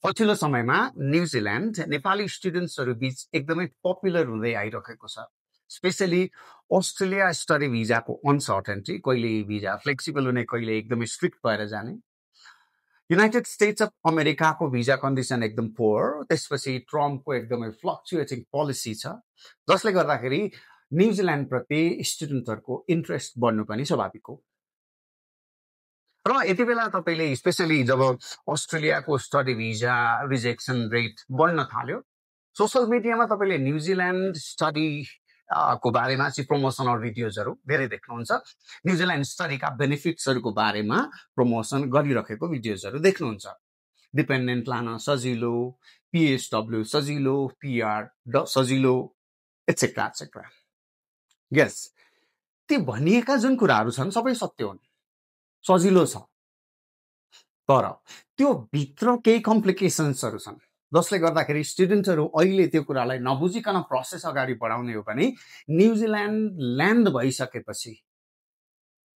पछिल्लो समयमा न्युजिल्यान्ड नेपाली स्टुडेन्ट्सहरू बीच एकदमै पपुलर हुँदै आइरहेको छ। स्पेशली अस्ट्रेलिया स्टडी भिजाको अनसर्टेन्टी, कहिले भिजा फ्लेक्सिबल हुने, कहिले एकदमै स्ट्रिक्ट भएर जाने। युनाइटेड स्टेट्स अफ अमेरिकाको भिजा कन्डिसन एकदम पोर, त्यसपछि ट्रम्पको एकदमै फ्लक्चुएटिङ पोलिसी छ, जसले गर्दाखेरि न्युजिल्यान्ड प्रति स्टुडेन्टहरूको इन्ट्रेस्ट बढ्नु पनि स्वाभाविक हो। र यति बेला तपाईले स्पेशली जब अस्ट्रेलियाको स्टडी भिजा रिजेक्सन रेट बढ्न थाल्यो, सोशल मिडियामा तपाईले न्युजिल्यान्ड स्टडी को बारेमा चाहिँ प्रमोसनल भिडियोजहरू धेरै देख्नुहुन्छ। न्युजिल्यान्ड स्टडीका बेनिफिट्सहरूको बारेमा प्रमोसन गरिरहेको भिडियोजहरू देख्नुहुन्छ। डिपेन्डेन्ट लान सजिलो, पिएसडब्ल्यू सजिलो, पिआर सजिलो, एटसेट्रा एटसेट्रा। यस, ती भनिएका जुन कुराहरू छन् सबै सत्य हुन्, सजिलो छ, तर त्यो भित्र केही कम्प्लिकेसन्सहरू छन्, जसले गर्दाखेरि स्टुडेन्टहरू अहिले त्यो कुरालाई नबुझिकन प्रोसेस अगाडि बढाउने हो भने न्युजिल्यान्ड ल्यान्ड भइसकेपछि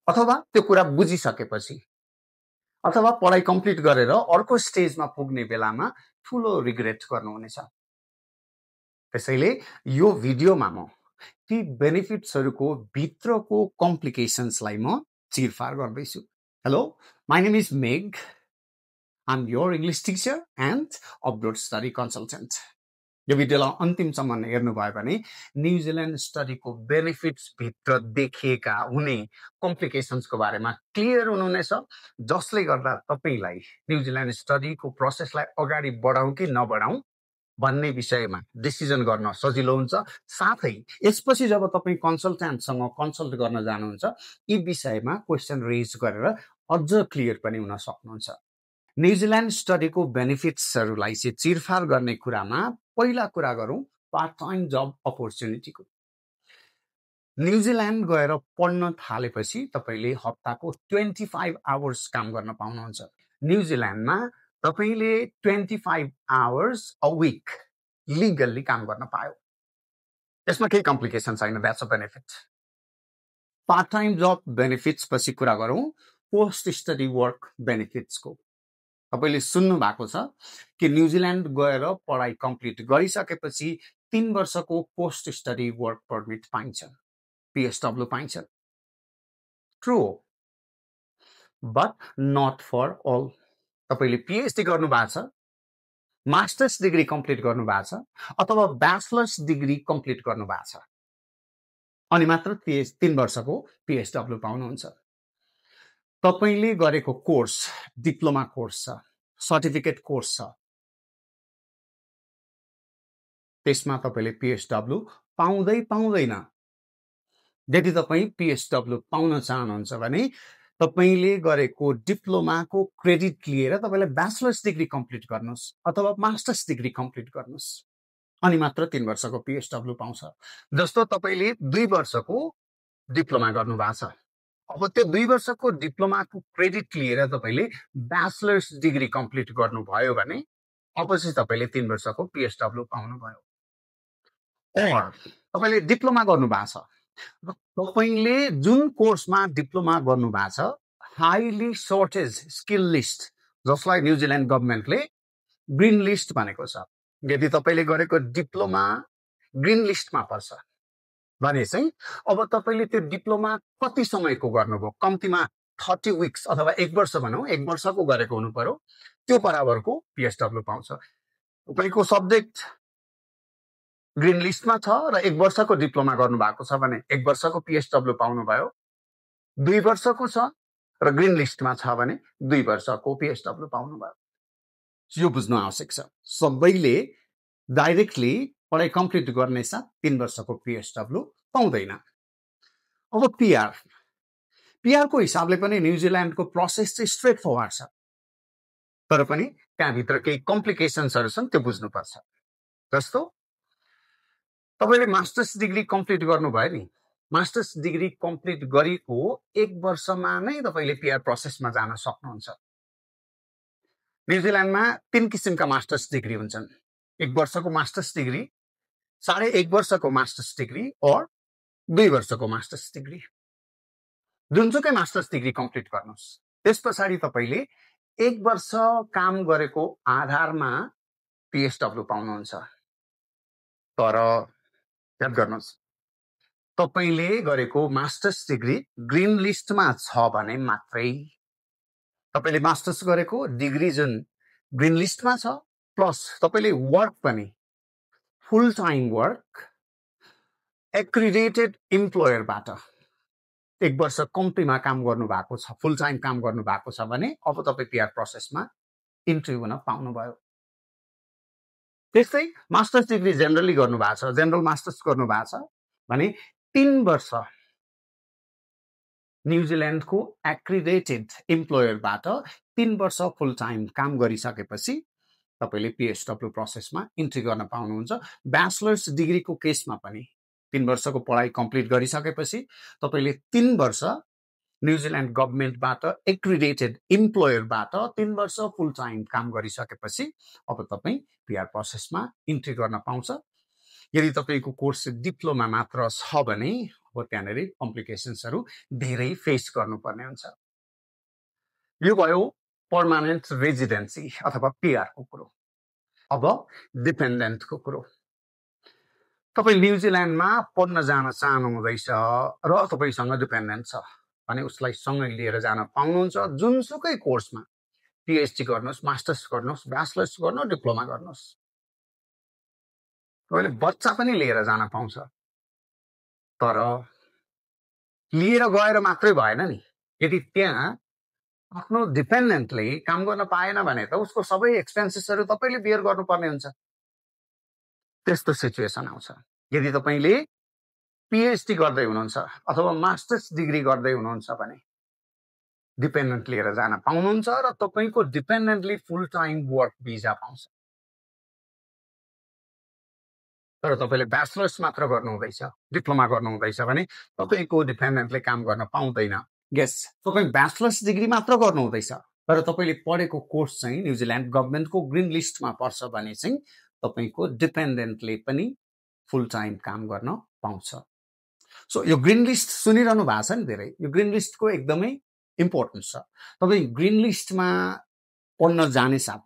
अथवा त्यो कुरा बुझिसकेपछि अथवा पढाइ कम्प्लिट गरेर अर्को स्टेजमा पुग्ने बेलामा ठुलो रिग्रेट गर्नुहुनेछ। त्यसैले यो भिडियोमा म ती बेनिफिट्सहरूको भित्रको कम्प्लिकेसन्सलाई म चिरफार गर्दैछु। Hello, my name is Meg. I'm your English teacher and abroad study consultant. यो भिडियोलाई अन्तिमसम्म हेर्नुभयो भने न्युजिल्यान्ड स्टडीको बेनिफिट्स भित्र देखिएका हुने कम्प्लिकेसन्सको बारेमा क्लियर हुनुहुनेछ, जसले गर्दा तपाईलाई न्युजिल्यान्ड स्टडीको प्रोसेसलाई अगाडि बढाउँ कि नबढाउँ भन्ने विषयमा डिसिजन गर्न सजिलो हुन्छ। साथै यसपछि जब तपाईँ कन्सल्टेन्टसँग कन्सल्ट गर्न जानुहुन्छ, यी विषयमा क्वेसन रेज गरेर अझ क्लियर पनि हुन सक्नुहुन्छ। न्युजिल्यान्ड स्टडीको बेनिफिट्सहरूलाई चाहिँ चिरफार गर्ने कुरामा पहिला कुरा गरौँ पार्ट टाइम जब अपर्च्युनिटीको। न्युजिल्यान्ड गएर पढ्न थालेपछि तपाईले हप्ताको 25 आवर्स काम गर्न पाउनुहुन्छ। न्युजिल्यान्डमा तपाईले 25 आवर्स अ विक लिगल्ली काम गर्न पायो। यसमा केही कम्प्लिकेसन छैन, that's a benefit. Part time जब बेनिफिट्स पछि कुरा गरौँ पोस्ट स्टडी वर्क बेनिफिट्सको। तपाईले सुन्नु भएको छ कि न्युजिल्यान्ड गएर पढाइ कम्प्लिट गरिसकेपछि 3 वर्षको पोस्ट स्टडी वर्क परमिट पाइन्छ, पिएसडब्ल्यू पाइन्छ। ट्रु हो, बट नट फर अल। तपाईले पिएचडी गर्नु भएको छ, मास्टर्स डिग्री कम्प्लिट गर्नु भएको छ अथवा ब्याचलर्स डिग्री कम्प्लिट गर्नु भएको छ, अनि मात्र 3 वर्षको पिएसडब्ल्यू पाउनुहुन्छ। तपाईले गरेको कोर्स डिप्लोमा कोर्स छ, सर्टिफिकेट कोर्स छ, त्यसमा तपाईले पिएसडब्ल्यू पाउँदैन। यदि तपाई पिएसडब्ल्यू पाउन चाहनुहुन्छ भने तपाईले गरेको डिप्लोमाको क्रेडिट लिएर तपाईलाई ब्याचलर्स डिग्री कम्प्लिट गर्नुस् अथवा मास्टर्स डिग्री कम्प्लिट गर्नुस्, अनि मात्र 3 वर्षको पिएसडब्ल्यू पाउँछ। जस्तो तपाईले 2 वर्षको डिप्लोमा गर्नु भएको छ, अब त्यो 2 वर्षको डिप्लोमाको क्रेडिट लिएर तपाईले ब्याचलर्स डिग्री कम्प्लिट गर्नुभयो भने अपछि तपाईले 3 वर्षको पिएसडब्ल्यू पाउनुभयो। और तपाईले डिप्लोमा गर्नु भएको छ, तपाईले जुन कोर्समा डिप्लोमा गर्नु भएको छ हाईली सर्टेज स्किल लिस्ट, जसलाई न्युजिल्यान्ड गभर्नमेन्टले ग्रीन लिस्ट भनेको छ। यदि तपाईले गरेको डिप्लोमा ग्रीन लिस्टमा पर्छ भने चाहिँ अब तपाईले त्यो डिप्लोमा कति समयको गर्नुभयो, कम्तीमा 30 विक्स अथवा 1 वर्ष भनौँ, 1 वर्षको गरेको हुनु पर्यो, त्यो बराबरको पिएसडब्ल्यू पाउँछ। तपाईको सब्जेक्ट ग्रीन लिस्टमा छ र 1 वर्षको डिप्लोमा गर्नु भएको छ भने 1 वर्षको पिएसडब्ल्यू पाउनुभयो। 2 वर्षको छ र ग्रीन लिस्टमा छ भने 2 वर्षको पिएसडब्ल्यू पाउनुभयो। यो बुझ्नु आवश्यक छ। सबैले डाइरेक्टली पढाइ कम्प्लिट गर्ने साथ 3 वर्षको पिएसडब्ल्यू पाउँदैन। अब पिआर को हिसाबले पनि न्युजिल्यान्डको प्रोसेस चाहिँ स्ट्रेट फरवर्ड छ, तर पनि त्यहाँभित्र केही कम्प्लिकेसन्सहरू छन्, त्यो बुझ्नुपर्छ। जस्तो तपाईले मास्टर्स डिग्री कम्प्लिट गर्नुभयो नि, मास्टर्स डिग्री कम्प्लिट गरेको 1 वर्षमा नै तपाईले पिआर प्रोसेसमा जान सक्नुहुन्छ। न्युजिल्यान्डमा 3 किसिमका मास्टर्स डिग्री हुन्छन्, 1 वर्षको मास्टर्स डिग्री, 1.5 वर्षको मास्टर्स डिग्री और 2 वर्षको मास्टर्स डिग्री। जुनसुकै मास्टर्स डिग्री कम्प्लिट गर्नुहोस्, त्यस पछाडि तपाईले 1 वर्ष काम गरेको आधारमा PSW पाउनुहुन्छ। तर याद गर्नुहोस्, तपाईले गरेको मास्टर्स डिग्री ग्रीन लिस्टमा छ भने मात्रै, तपाईले मास्टर्स गरेको डिग्री जुन ग्रीन लिस्टमा छ प्लस तपाईले वर्क पनि फुल टाइम वर्क एक्रिडेटेड इम्प्लोयरबाट 1 वर्ष कम्पनीमा काम गर्नु भएको छ, फुल टाइम काम गर्नु भएको छ भने अब तपाई PR प्रोसेसमा इन्ट्री हुन पाउनुभयो। त्यस्तै मास्टर्स डिग्री जेनरली गर्नु भएको छ, जेनरल मास्टर्स गर्नु भएको छ भने 3 वर्ष न्युजिल्यान्डको एक्रिडेटेड इम्प्लोयरबाट 3 वर्ष फुल टाइम काम गरिसकेपछि तपाईले PSW प्रोसेसमा इन्ट्री गर्न पाउनुहुन्छ। ब्याचलर्स डिग्रीको केसमा पनि 3 वर्षको पढाइ कम्प्लिट गरिसकेपछि तपाईले 3 वर्ष न्युजिल्यान्ड गभर्नमेन्टबाट एक्रिडेटेड इम्प्लोयरबाट 3 वर्ष फुल टाइम काम गरिसकेपछि अब तपाई PR प्रोसेसमा इन्ट्री गर्न पाउँछ। यदि तपाईको कोर्स डिप्लोमा मात्र छ भने अब त्यहाँनेरि कम्प्लिकेसन्सहरु धेरै फेस गर्नुपर्ने हुन्छ। यो भयो पर्मानेन्ट रेजिडेन्सी अथवा PR को कुरो। अब डिपेन्डेन्टको कुरो। तपाई न्युजिल्यान्डमा पढ्न जान चाहनुहुँदैछ र तपाईसँग डिपेन्डेन्ट छ भने उसलाई सँगै लिएर जान पाउनुहुन्छ। जुनसुकै कोर्समा PhD गर्नुहोस्, मास्टर्स गर्नुहोस्, ब्याचलर्स गर्नुहोस्, डिप्लोमा गर्नुहोस्, तपाईले बच्चा पनि लिएर जान पाउँछ। तर लिएर गएर मात्रै भएन नि, यदि त्यहाँ आफ्नो डिपेन्डेन्टले काम गर्न पाएन भने त उसको सबै एक्सपेन्सेसहरु तपाईले बियर गर्नुपर्ने हुन्छ। त्यस्तो सिचुएसन आउँछ। यदि तपाईले PhD गर्दै हुनुहुन्छ अथवा मास्टर्स डिग्री गर्दै हुनुहुन्छ भने डिपेन्डेन्ट लिएर जान पाउनुहुन्छ र तपाईको डिपेन्डेन्टली फुल टाइम वर्क भिजा पाउँछ। तर तपाईले ब्याचलर्स मात्र गर्नुहुँदैछ, डिप्लोमा गर्नुहुँदैछ भने तपाईको डिपेन्डेन्टले काम गर्न पाउँदैन। गेस, तपाई ब्याचलर्स डिग्री मात्र गर्नुहुँदैछ तर तपाईले पढेको कोर्स चाहिँ न्युजिल्यान्ड गभर्नमेन्टको ग्रीन लिस्टमा पर्छ भने चाहिँ तपाईको डिपेन्डेन्टले पनि फुल टाइम काम गर्न पाउँछ। सो यो ग्रीन लिस्ट सुनिरहनु भएको छ नि धेरै, यो ग्रीन लिस्टको एकदमै इम्पोर्टेन्स छ। तपाई ग्रीन लिस्टमा पढ्न जाने साथ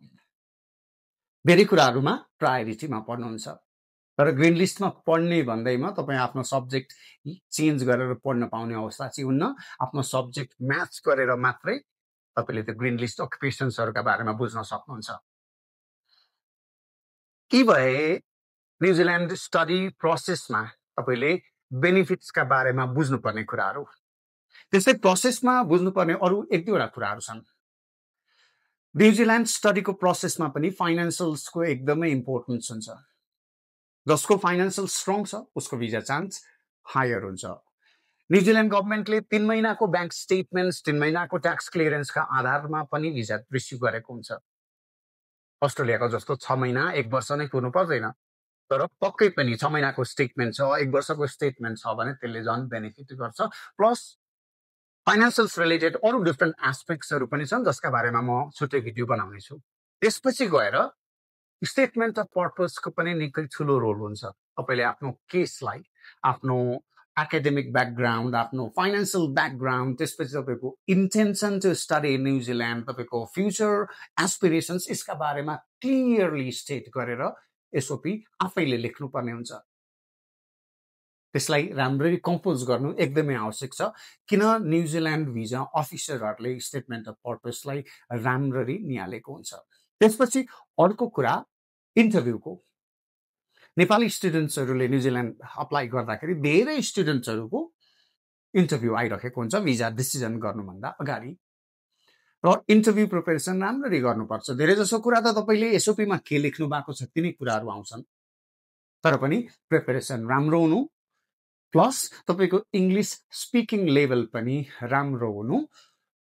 धेरै कुराहरुमा प्रायोरिटीमा पढ्नुहुन्छ। तर ग्रीन लिस्टमा पढ्ने भन्दैमा तपाई आफ्नो सब्जेक्ट चेन्ज गरेर पढ्न पाउने अवस्था चाहिँ हुन्न। आफ्नो सब्जेक्ट म्याच गरेर मात्रै तपाईले त्यो ग्रीन लिस्ट अकुपेसन्सहरुका बारेमा बुझ्न सक्नुहुन्छ। यी भए न्युजिल्यान्ड स्टडी प्रोसेसमा तपाईले बेनिफिट्सका बारेमा बुझ्नुपर्ने कुराहरु। त्यसै प्रोसेसमा बुझ्नुपर्ने अरु 1-2 कुराहरु छन्। न्युजिल्यान्ड स्टडीको प्रोसेसमा पनि फाइनान्शियल्सको एकदमै इम्पोर्टेन्स हुन्छ। जसको फाइनान्शियल स्ट्रङ छ उसको भिजा चान्स हायर हुन्छ। न्युजिल्यान्ड गभर्नमेन्टले 3 महिनाको बैंक स्टेटमेन्ट्स, 3 महिनाको ट्याक्स क्लियरेन्सका आधारमा पनि भिजा रिसिभ गरेको हुन्छ। अस्ट्रेलियाको जस्तो 6 महिना 1 वर्ष नै कुर्नु पर्दैन। तर पक्कै पनि 6 महिनाको स्टेटमेन्ट छ, 1 वर्षको स्टेटमेन्ट छ भने त्यसले झन् बेनिफिट गर्छ। प्लस फाइनान्शियल्स रिलेटेड अरु डिफरेन्ट एस्पेक्ट्सहरु पनि छन् जसका बारेमा म छुट्टै भिडियो बनाउने छु। त्यसपछि गएर स्टेटमेन्ट अफ पर्पसको पनि निकै ठूलो रोल हुन्छ। तपाईले आफ्नो केसलाई, आफ्नो एकाडेमिक ब्याकग्राउन्ड, आफ्नो फाइनान्शियल ब्याकग्राउन्ड, त्यसपछि तपाईको intention to study in New Zealand, तपाईको फ्युचर एस्पिरेसन्स यसका बारेमा क्लियरली स्टेट गरेर SOP आफैले लेख्नुपर्ने हुन्छ। त्यसलाई राम्ररी कम्पोज गर्नु एकदमै आवश्यक छ किन न्युजिल्यान्ड भिजा अफिसरहरुले स्टेटमेन्ट अफ पर्पसलाई राम्ररी निहालेको हुन्छ। त्यसपछि अर्को कुरा इन्टरभ्युको। नेपाली स्टुडेन्ट्सहरुले न्युजिल्यान्ड अप्लाई गर्दाखेरि धेरै स्टुडेन्ट्सहरुको इन्टरभ्यु आइरहेको हुन्छ भिजा डिसिजन गर्नुभन्दा अगाडि। र इन्टरभ्यु प्रिपरेसन राम्ररी गर्नुपर्छ। धेरै जसो कुरा त तपाईले SOP मा के लेख्नु भएको छ तिनै कुराहरु आउँछन्। तर पनि प्रिपरेसन राम्रो हुनु प्लस तपाईको इंग्लिश स्पिकिङ लेभल पनि राम्रो हुनु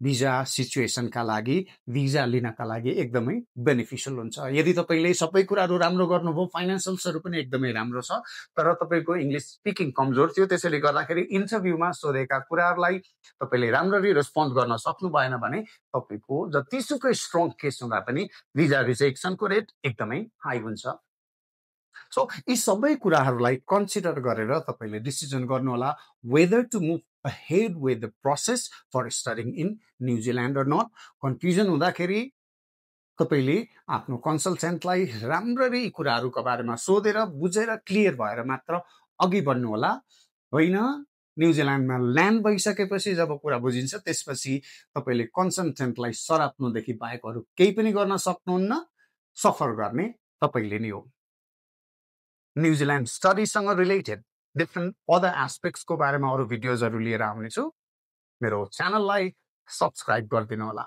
भिजा सिचुएसनका लागि, भिजा लिनका लागि एकदमै बेनिफिशियल हुन्छ। यदि तपाईले सबै कुराहरु राम्रो गर्नुभयो, फाइनान्शियल्सहरु पनि एकदमै राम्रो छ, तर तपाईको इंग्लिश स्पिकिङ कमजोर थियो, त्यसैले गर्दाखेरि इन्टरभ्युमा सोधेका कुराहरुलाई तपाईले राम्ररी रेस्पोन्ड गर्न सक्नु भएन भने तपाईको जतिसुकै स्ट्रङ केस हुँदा पनि भिजा रिजेक्सनको रेट एकदमै हाई हुन्छ। सो यी सबै कुराहरुलाई कन्सिडर गरेर तपाईले डिसिजन गर्नु होला whether to move ahead with the process for studying in New Zealand or not. Confusion हुँदाखेरि तपाईले आफ्नो कन्सल्टेन्टलाई राम्ररी यी कुराहरूको बारेमा सोधेर बुझेर क्लियर भएर मात्र अघि बढ्नु होला। होइन न्युजिल्यान्डमा ल्यान्ड भइसकेपछि जब कुरा बुझिन्छ त्यसपछि तपाईले कन्सल्टेन्टलाई सराप्नुदेखि बाहेक अरू केही पनि गर्न सक्नुहुन्न। सफर गर्ने तपाईले नै हो। न्युजिल्यान्ड स्टडीसँग रिलेटेड डिफ्रेन्ट अदर एस्पेक्ट्सको बारेमा अरू भिडियोजहरू लिएर आउनेछु। मेरो च्यानललाई सब्सक्राइब गरिदिनु होला।